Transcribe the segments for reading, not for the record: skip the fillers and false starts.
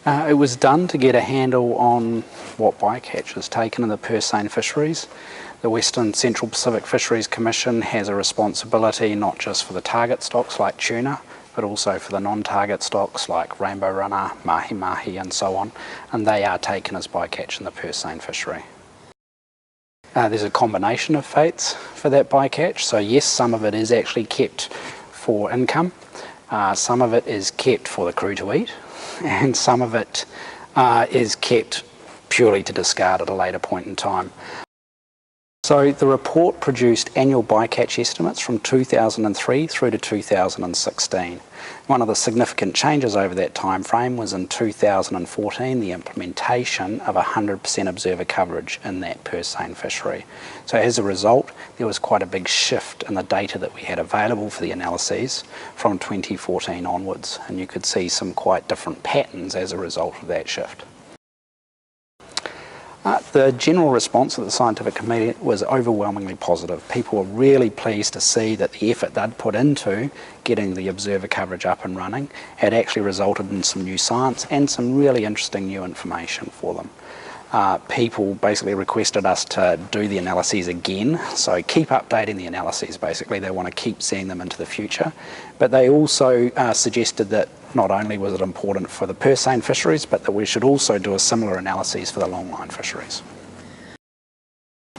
It was done to get a handle on what bycatch is taken in the purse-seine fisheries. The Western Central Pacific Fisheries Commission has a responsibility not just for the target stocks like tuna, but also for the non-target stocks like rainbow runner, mahi-mahi and so on, and they are taken as bycatch in the purse-seine fishery. There's a combination of fates for that bycatch, so yes, some of it is actually kept for income, some of it is kept for the crew to eat, and some of it is kept purely to discard at a later point in time. So the report produced annual bycatch estimates from 2003 through to 2016. One of the significant changes over that time frame was in 2014 the implementation of 100% observer coverage in that purse-seine fishery. So as a result, there was quite a big shift in the data that we had available for the analyses from 2014 onwards, and you could see some quite different patterns as a result of that shift. The general response of the scientific committee was overwhelmingly positive. People were really pleased to see that the effort they'd put into getting the observer coverage up and running had actually resulted in some new science and some really interesting new information for them. People basically requested us to do the analyses again, so keep updating the analyses basically. They want to keep seeing them into the future, but they also suggested that not only was it important for the purse-seine fisheries, but that we should also do a similar analyses for the longline fisheries.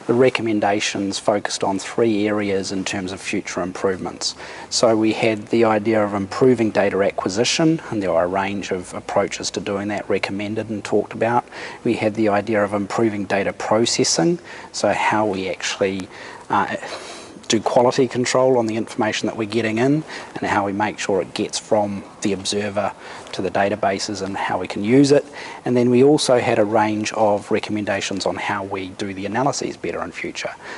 The recommendations focused on 3 areas in terms of future improvements. So we had the idea of improving data acquisition, and there are a range of approaches to doing that recommended and talked about. We had the idea of improving data processing, so how we actually do quality control on the information that we're getting in and how we make sure it gets from the observer to the databases and how we can use it. And then we also had a range of recommendations on how we do the analyses better in future.